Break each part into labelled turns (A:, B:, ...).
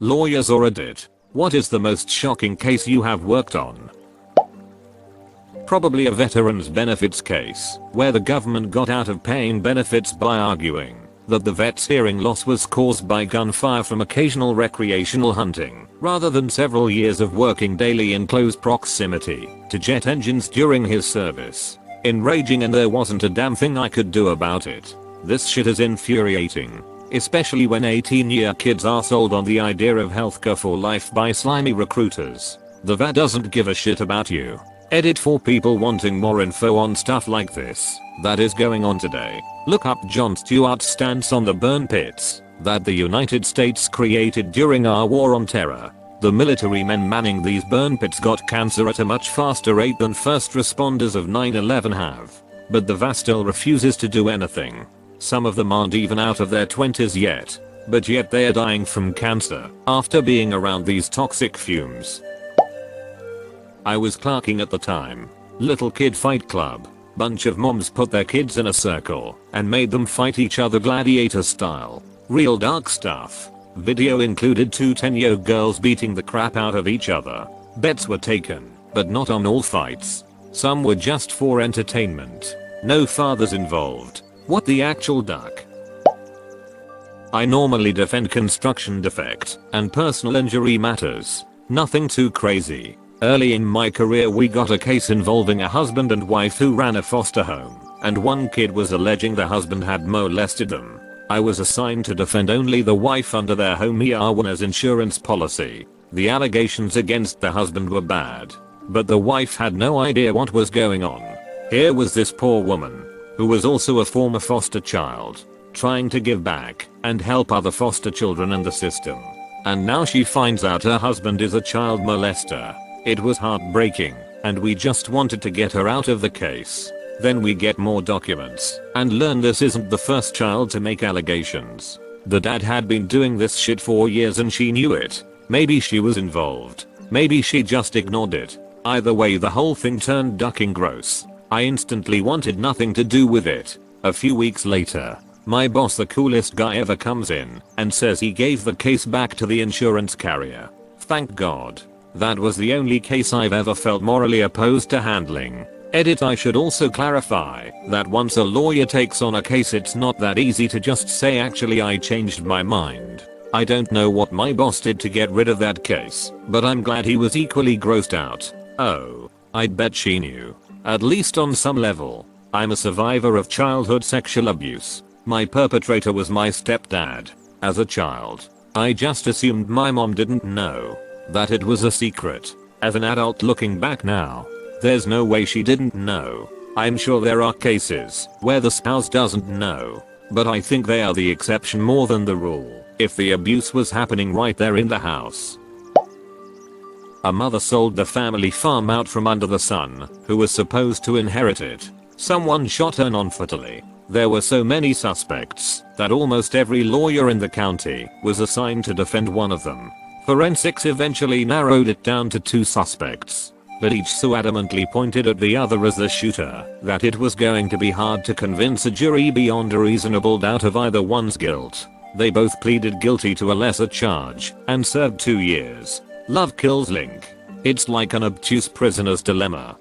A: Lawyers or Reddit? What is the most shocking case you have worked on? Probably a veterans benefits case, where the government got out of paying benefits by arguing that the vet's hearing loss was caused by gunfire from occasional recreational hunting, rather than several years of working daily in close proximity to jet engines during his service. Enraging, and there wasn't a damn thing I could do about it. This shit is infuriating, especially when 18-year kids are sold on the idea of healthcare for life by slimy recruiters. The vet doesn't give a shit about you. Edit for people wanting more info on stuff like this that is going on today. Look up Jon Stewart's stance on the burn pits that the United States created during our war on terror. The military men manning these burn pits got cancer at a much faster rate than first responders of 9/11 have. But the VA still refuses to do anything. Some of them aren't even out of their 20s yet, but yet they are dying from cancer after being around these toxic fumes. I was clerking at the time. Little kid fight club. Bunch of moms put their kids in a circle and made them fight each other gladiator style. Real dark stuff. Video included 2 10-year-old girls beating the crap out of each other. Bets were taken, but not on all fights. Some were just for entertainment. No fathers involved. What the actual duck? I normally defend construction defect and personal injury matters. Nothing too crazy. Early in my career we got a case involving a husband and wife who ran a foster home, and one kid was alleging the husband had molested them. I was assigned to defend only the wife under their homeowner's insurance policy. The allegations against the husband were bad, but the wife had no idea what was going on. Here was this poor woman, who was also a former foster child, trying to give back and help other foster children in the system. And now she finds out her husband is a child molester. It was heartbreaking, and we just wanted to get her out of the case. Then we get more documents and learn this isn't the first child to make allegations. The dad had been doing this shit for years and she knew it. Maybe she was involved. Maybe she just ignored it. Either way, the whole thing turned ducking gross. I instantly wanted nothing to do with it. A few weeks later, my boss, the coolest guy ever, comes in and says he gave the case back to the insurance carrier. Thank God. That was the only case I've ever felt morally opposed to handling. Edit: I should also clarify that once a lawyer takes on a case, it's not that easy to just say actually I changed my mind. I don't know what my boss did to get rid of that case, but I'm glad he was equally grossed out. Oh, I'd bet she knew. At least on some level. I'm a survivor of childhood sexual abuse. My perpetrator was my stepdad. As a child, I just assumed my mom didn't know that it was a secret. As an adult looking back now, there's no way she didn't know. I'm sure there are cases where the spouse doesn't know, but I think they are the exception more than the rule. If the abuse was happening right there in the house. A mother sold the family farm out from under the son, who was supposed to inherit it. Someone shot her non-fatally. There were so many suspects that almost every lawyer in the county was assigned to defend one of them. Forensics eventually narrowed it down to 2 suspects, but each so adamantly pointed at the other as the shooter that it was going to be hard to convince a jury beyond a reasonable doubt of either one's guilt. They both pleaded guilty to a lesser charge and served 2 years. Love kills Link. It's like an obtuse prisoner's dilemma.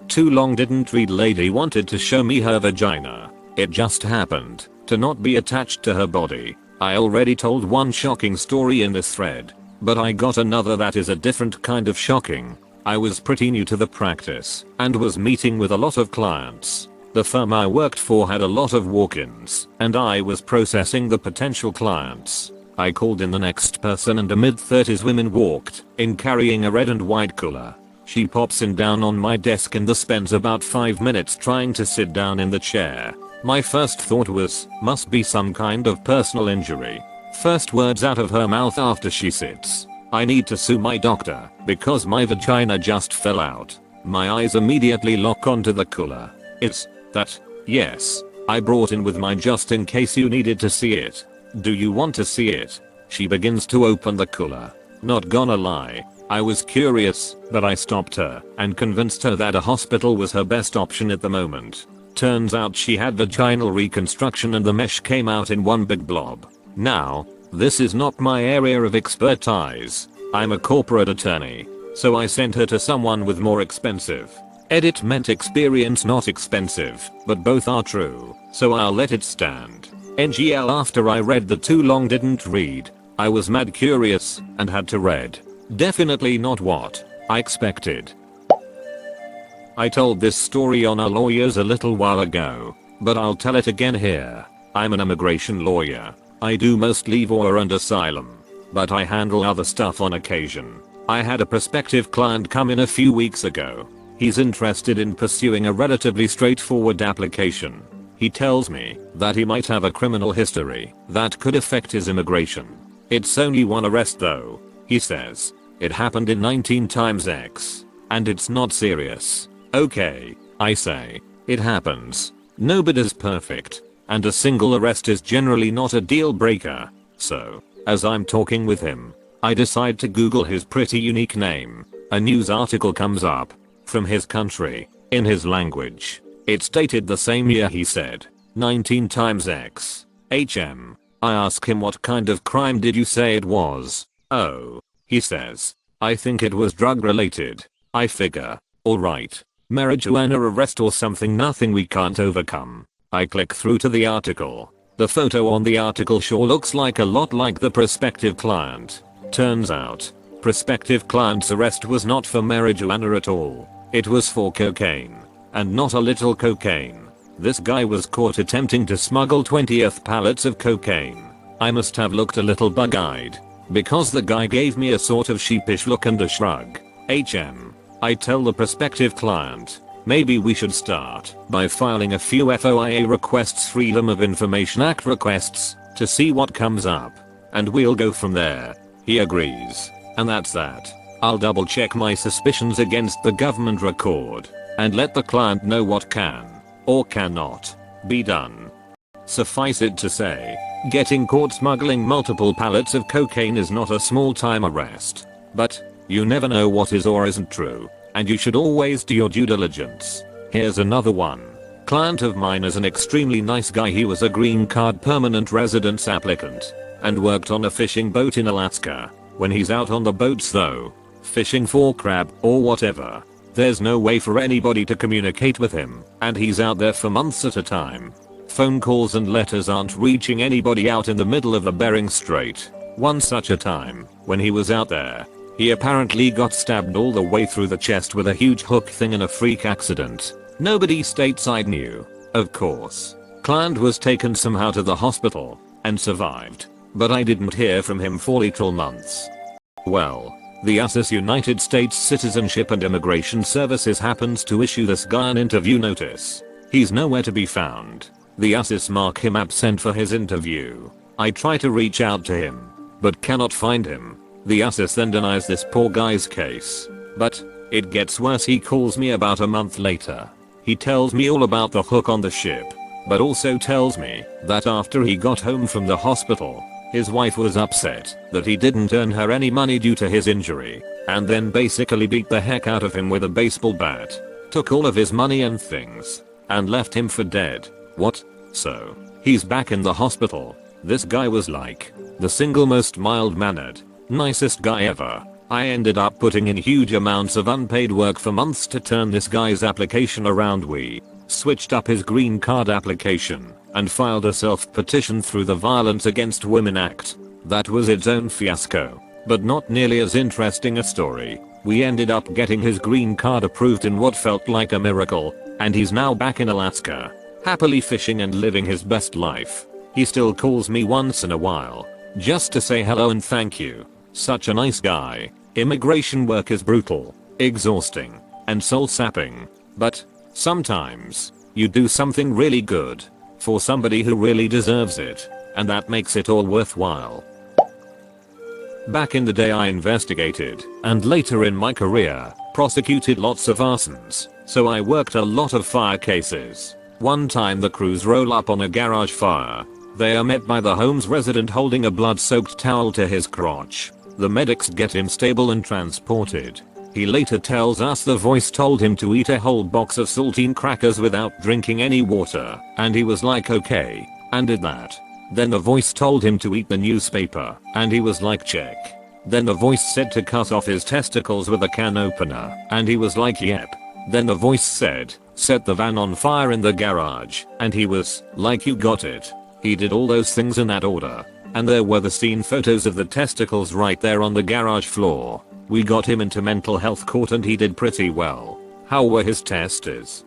A: Too long didn't read lady wanted to show me her vagina. It just happened to not be attached to her body. I already told one shocking story in this thread, but I got another that is a different kind of shocking. I was pretty new to the practice and was meeting with a lot of clients. The firm I worked for had a lot of walk-ins, and I was processing the potential clients. I called in the next person and a mid-30s woman walked in carrying a red and white cooler. She pops in down on my desk and spends about 5 minutes trying to sit down in the chair. My first thought was, must be some kind of personal injury. First words out of her mouth after she sits: I need to sue my doctor because my vagina just fell out. My eyes immediately lock onto the cooler. Is that? Yes. I brought in with my just in case you needed to see it. Do you want to see it? She begins to open the cooler. Not gonna lie, I was curious, but I stopped her and convinced her that a hospital was her best option at the moment. Turns out she had vaginal reconstruction and the mesh came out in one big blob. Now, This is not my area of expertise. I'm a corporate attorney. So I sent her to someone with more expensive. Edit meant experience, not expensive, but both are true, so I'll let it stand. NGL after I read the too long didn't read. I was mad curious and had to read. Definitely not what I expected. I told this story on our lawyers a little while ago, but I'll tell it again here. I'm an immigration lawyer. I do mostly VOR and asylum, but I handle other stuff on occasion. I had a prospective client come in a few weeks ago. He's interested in pursuing a relatively straightforward application. He tells me that he might have a criminal history that could affect his immigration. It's only one arrest though, he says. It happened in 19 times X. And it's not serious. Okay, I say. It happens. Nobody's perfect. And a single arrest is generally not a deal breaker. So, as I'm talking with him, I decide to Google his pretty unique name. A news article comes up. From his country. In his language. It's dated the same year he said. 19 times X. HM. I ask him what kind of crime did you say it was? Oh. He says. I think it was drug related. I figure. Alright. Marijuana arrest or something, nothing we can't overcome. I click through to the article. The photo on the article sure looks like a lot like the prospective client. Turns out. Prospective client's arrest was not for marijuana at all. It was for cocaine. And not a little cocaine. This guy was caught attempting to smuggle 20th pallets of cocaine. I must have looked a little bug-eyed. Because the guy gave me a sort of sheepish look and a shrug. I tell the prospective client, maybe we should start by filing a few FOIA requests, Freedom of Information Act requests, to see what comes up. And we'll go from there. He agrees. And that's that. I'll double check my suspicions against the government record and let the client know what can or cannot be done. Suffice it to say, getting caught smuggling multiple pallets of cocaine is not a small time arrest. But you never know what is or isn't true, and you should always do your due diligence. Here's another one. Client of mine is an extremely nice guy. He was a green card permanent residence applicant and worked on a fishing boat in Alaska. When he's out on the boats though, fishing for crab or whatever, there's no way for anybody to communicate with him, and he's out there for months at a time. Phone calls and letters aren't reaching anybody out in the middle of the Bering Strait. One such a time, when he was out there, he apparently got stabbed all the way through the chest with a huge hook thing in a freak accident. Nobody stateside knew, of course. Client was taken somehow to the hospital and survived, but I didn't hear from him for literal months. Well, the US United States Citizenship and Immigration Services happens to issue this guy an interview notice. He's nowhere to be found. The US mark him absent for his interview. I try to reach out to him, but cannot find him. The US then denies this poor guy's case. But it gets worse. He calls me about a month later. He tells me all about the hook on the ship, but also tells me that after he got home from the hospital, his wife was upset that he didn't earn her any money due to his injury, and then basically beat the heck out of him with a baseball bat, took all of his money and things, and left him for dead. What? So, he's back in the hospital. This guy was like the single most mild-mannered, nicest guy ever. I ended up putting in huge amounts of unpaid work for months to turn this guy's application around. We switched up his green card application and filed a self-petition through the Violence Against Women Act. That was its own fiasco, but not nearly as interesting a story. We ended up getting his green card approved in what felt like a miracle, and he's now back in Alaska, happily fishing and living his best life. He still calls me once in a while, just to say hello and thank you. Such a nice guy. Immigration work is brutal, exhausting, and soul-sapping, but sometimes you do something really good for somebody who really deserves it, and that makes it all worthwhile. Back in the day I investigated, and later in my career, prosecuted lots of arsons, so I worked a lot of fire cases. One time the crews roll up on a garage fire. They are met by the home's resident holding a blood-soaked towel to his crotch. The medics get him stable and transported. He later tells us the voice told him to eat a whole box of saltine crackers without drinking any water, and he was like okay, and did that. Then the voice told him to eat the newspaper, and he was like, check. Then the voice said to cut off his testicles with a can opener, and he was like, yep. Then the voice said, set the van on fire in the garage, and he was like, you got it. He did all those things in that order. And there were the scene photos of the testicles right there on the garage floor. We got him into mental health court and he did pretty well. How were his testes?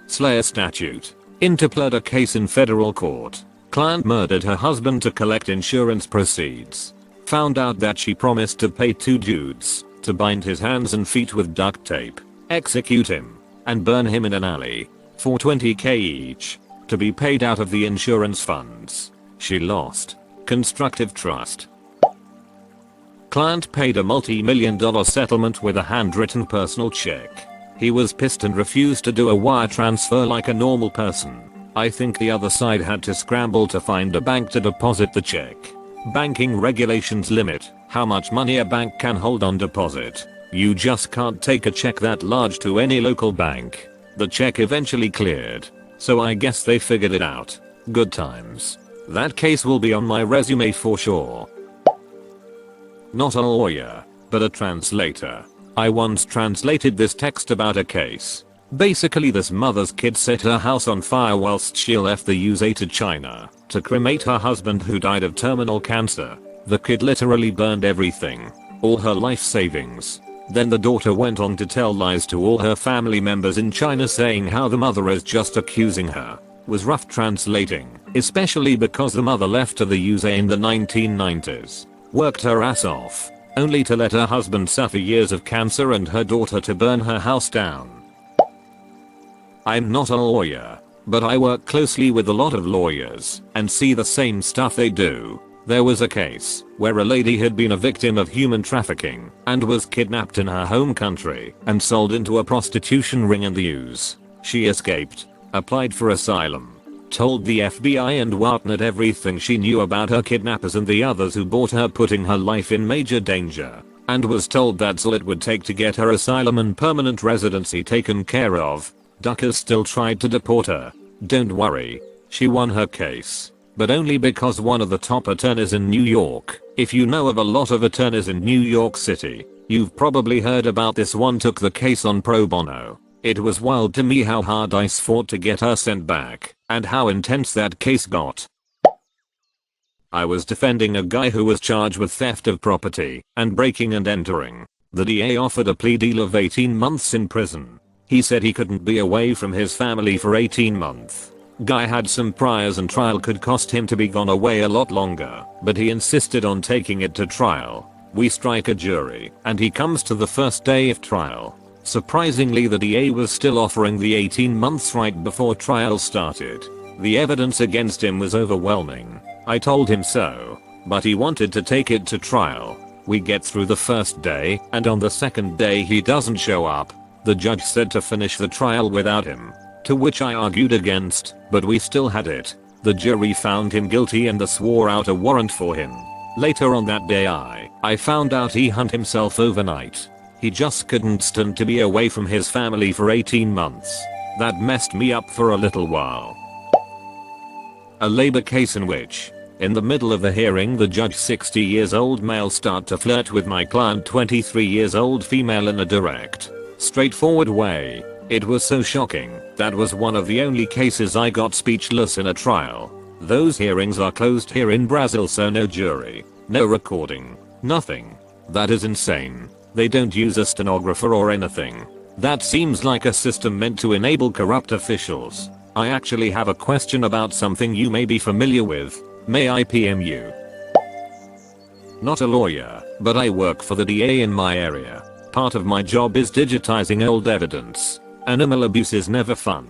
A: Slayer Statute. Interpled a case in federal court. Client murdered her husband to collect insurance proceeds. Found out that she promised to pay 2 dudes to bind his hands and feet with duct tape, execute him, and burn him in an alley for $20,000 each to be paid out of the insurance funds. She lost. Constructive trust. Client paid a multi-million-dollar settlement with a handwritten personal check. He was pissed and refused to do a wire transfer like a normal person. I think the other side had to scramble to find a bank to deposit the check. Banking regulations limit how much money a bank can hold on deposit. You just can't take a check that large to any local bank. The check eventually cleared, so I guess they figured it out. Good times. That case will be on my resume for sure. Not a lawyer, but a translator. I once translated this text about a case. Basically, this mother's kid set her house on fire whilst she left the USA to China to cremate her husband who died of terminal cancer. The kid literally burned everything, all her life savings. Then the daughter went on to tell lies to all her family members in China saying how the mother is just accusing her. Was rough translating, especially because the mother left to the USA in the 1990s. Worked her ass off, only to let her husband suffer years of cancer and her daughter to burn her house down. I'm not a lawyer, but I work closely with a lot of lawyers and see the same stuff they do. There was a case where a lady had been a victim of human trafficking and was kidnapped in her home country and sold into a prostitution ring in the US. She escaped, applied for asylum, told the FBI and whatnot everything she knew about her kidnappers and the others who bought her, putting her life in major danger, and was told that's all it would take to get her asylum and permanent residency taken care of. Duckers still tried to deport her. Don't worry, she won her case, but only because one of the top attorneys in New York. If you know of a lot of attorneys in New York City, you've probably heard about this one, took the case on pro bono. It was wild to me how hard ICE fought to get her sent back, and how intense that case got. I was defending a guy who was charged with theft of property and breaking and entering. The DA offered a plea deal of 18 months in prison. He said he couldn't be away from his family for 18 months. Guy had some priors and trial could cost him to be gone away a lot longer, but he insisted on taking it to trial. We strike a jury, and he comes to the first day of trial. Surprisingly, the DA was still offering the 18 months right before trial started. The evidence against him was overwhelming. I told him so, but he wanted to take it to trial. We get through the first day, and on the second day he doesn't show up. The judge said to finish the trial without him, to which I argued against, but we still had it. The jury found him guilty and swore out a warrant for him. Later on that day I found out he hung himself overnight. He just couldn't stand to be away from his family for 18 months. That messed me up for a little while. A labor case in which, in the middle of the hearing, the judge, 60 years old male, start to flirt with my client, 23 years old female, in a direct, straightforward way. It was so shocking. That was one of the only cases I got speechless in a trial. Those hearings are closed here in Brazil, so no jury, no recording, nothing. That is insane. They don't use a stenographer or anything. That seems like a system meant to enable corrupt officials. I actually have a question about something you may be familiar with. May I PM you? Not a lawyer, but I work for the DA in my area. Part of my job is digitizing old evidence. Animal abuse is never fun.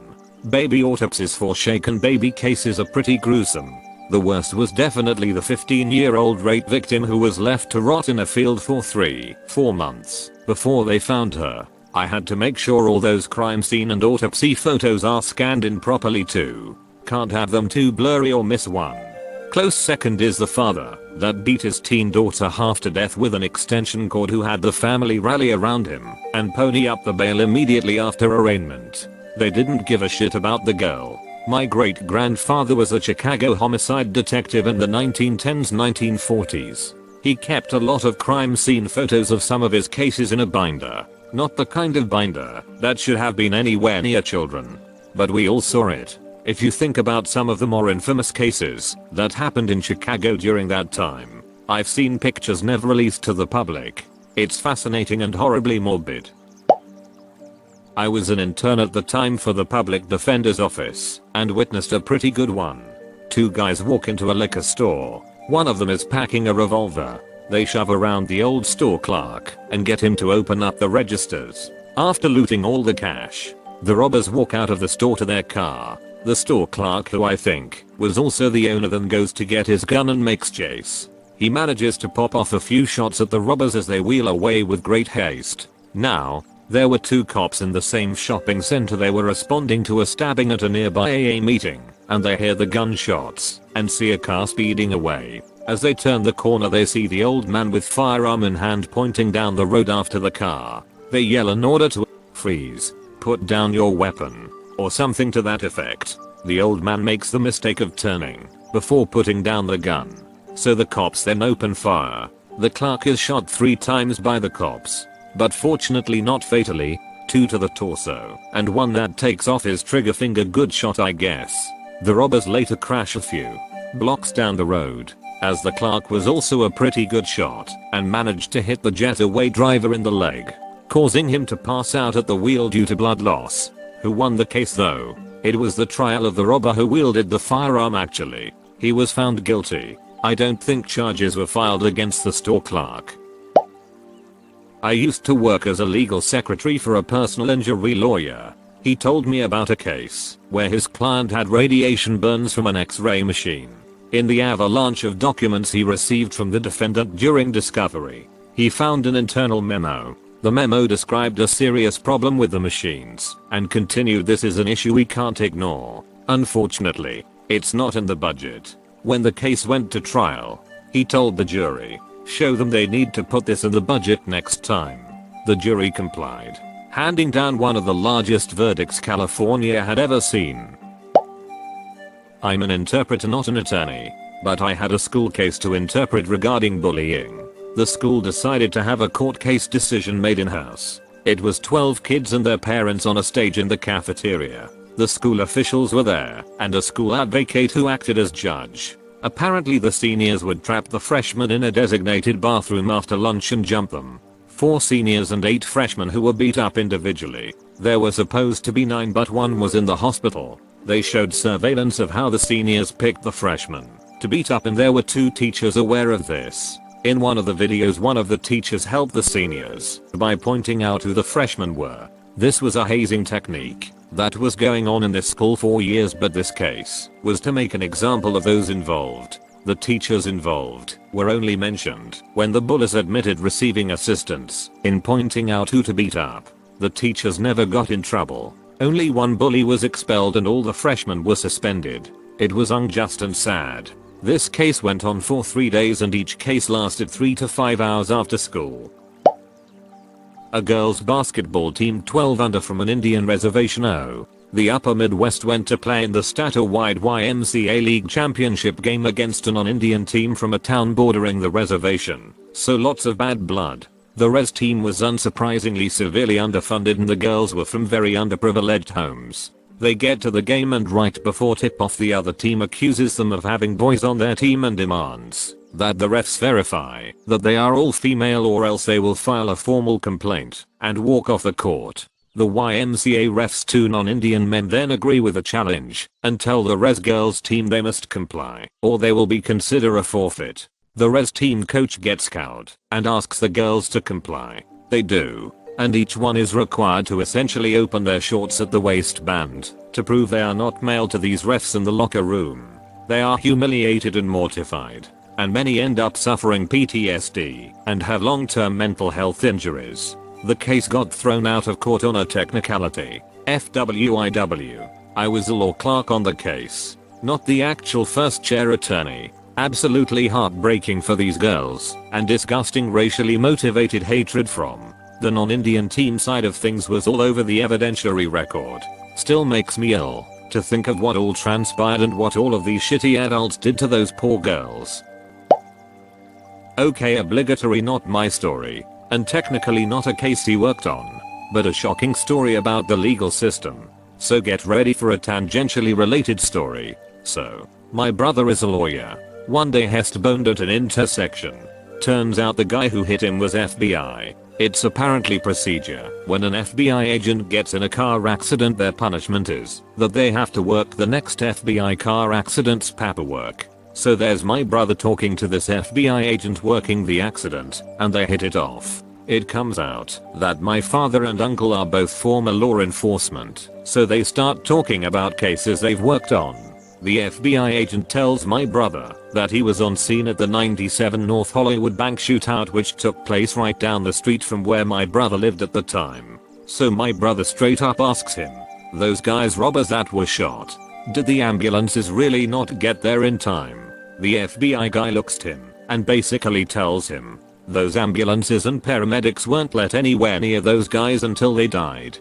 A: Baby autopsies for shaken baby cases are pretty gruesome. The worst was definitely the 15-year-old rape victim who was left to rot in a field for 3-4 months before they found her. I had to make sure all those crime scene and autopsy photos are scanned in properly too. Can't have them too blurry or miss one. Close second is the father that beat his teen daughter half to death with an extension cord, who had the family rally around him and pony up the bail immediately after arraignment. They didn't give a shit about the girl. My great-grandfather was a Chicago homicide detective in the 1910s, 1940s. He kept a lot of crime scene photos of some of his cases in a binder. Not the kind of binder that should have been anywhere near children. But we all saw it. If you think about some of the more infamous cases that happened in Chicago during that time, I've seen pictures never released to the public. It's fascinating and horribly morbid. I was an intern at the time for the public defender's office and witnessed a pretty good one. Two guys walk into a liquor store. One of them is packing a revolver. They shove around the old store clerk and get him to open up the registers. After looting all the cash, the robbers walk out of the store to their car. The store clerk, who I think was also the owner, then goes to get his gun and makes chase. He manages to pop off a few shots at the robbers as they wheel away with great haste. Now, there were two cops in the same shopping center. They were responding to a stabbing at a nearby AA meeting, and they hear the gunshots and see a car speeding away. As they turn the corner, they see the old man with firearm in hand pointing down the road after the car. They yell an order to freeze, put down your weapon, or something to that effect. The old man makes the mistake of turning before putting down the gun, so the cops then open fire. The clerk is shot 3 times by the cops, but fortunately not fatally, 2 to the torso and 1 that takes off his trigger finger. Good shot, I guess. The robbers later crash a few blocks down the road, as the clerk was also a pretty good shot and managed to hit the getaway driver in the leg, causing him to pass out at the wheel due to blood loss. Who won the case though? It was the trial of the robber who wielded the firearm actually. He was found guilty. I don't think charges were filed against the store clerk. I used to work as a legal secretary for a personal injury lawyer. He told me about a case where his client had radiation burns from an X-ray machine. In the avalanche of documents he received from the defendant during discovery, he found an internal memo. The memo described a serious problem with the machines and continued, "This is an issue we can't ignore. Unfortunately, it's not in the budget." When the case went to trial, he told the jury, "Show them they need to put this in the budget next time." The jury complied, handing down one of the largest verdicts California had ever seen. I'm an interpreter, not an attorney, but I had a school case to interpret regarding bullying. The school decided to have a court case decision made in-house. It was 12 kids and their parents on a stage in the cafeteria. The school officials were there and a school advocate who acted as judge. Apparently the seniors would trap the freshmen in a designated bathroom after lunch and jump them. 4 seniors and 8 freshmen who were beat up individually. There were supposed to be 9, but 1 was in the hospital. They showed surveillance of how the seniors picked the freshmen to beat up, and there were 2 teachers aware of this. In one of the videos, one of the teachers helped the seniors by pointing out who the freshmen were. This was a hazing technique that was going on in this school for years, but this case was to make an example of those involved. The teachers involved were only mentioned when the bullies admitted receiving assistance in pointing out who to beat up. The teachers never got in trouble. Only 1 bully was expelled and all the freshmen were suspended. It was unjust and sad. This case went on for 3 days and each case lasted 3 to 5 hours after school. A girls basketball team 12 under from an Indian reservation the upper Midwest went to play in the statewide YMCA League Championship game against a non-Indian team from a town bordering the reservation, so lots of bad blood. The res team was unsurprisingly severely underfunded and the girls were from very underprivileged homes. They get to the game and right before tip-off the other team accuses them of having boys on their team and demands that the refs verify that they are all female or else they will file a formal complaint and walk off the court. The YMCA refs, 2 non-Indian men, then agree with the challenge and tell the res girls team they must comply or they will be considered a forfeit. The res team coach gets cowed and asks the girls to comply. They do, and each one is required to essentially open their shorts at the waistband to prove they are not male to these refs in the locker room. They are humiliated and mortified, and many end up suffering PTSD and have long-term mental health injuries. The case got thrown out of court on a technicality. FWIW. I was a law clerk on the case, not the actual first chair attorney. Absolutely heartbreaking for these girls, and disgusting racially motivated hatred from the non-Indian team side of things was all over the evidentiary record. Still makes me ill. to think of what all transpired and what all of these shitty adults did to those poor girls. Okay, obligatory not my story, and technically not a case he worked on, but a shocking story about the legal system. So get ready for a tangentially related story. So, my brother is a lawyer. One day Hest boned at an intersection. Turns out the guy who hit him was FBI. It's apparently procedure. When an FBI agent gets in a car accident, their punishment is that they have to work the next FBI car accident's paperwork. So there's my brother talking to this FBI agent working the accident, and they hit it off. It comes out that my father and uncle are both former law enforcement, so they start talking about cases they've worked on. The FBI agent tells my brother that he was on scene at the 97 North Hollywood bank shootout, which took place right down the street from where my brother lived at the time. So my brother straight up asks him, "Those guys robbers that were shot, did the ambulances really not get there in time?" The FBI guy looks at him and basically tells him, "Those ambulances and paramedics weren't let anywhere near those guys until they died."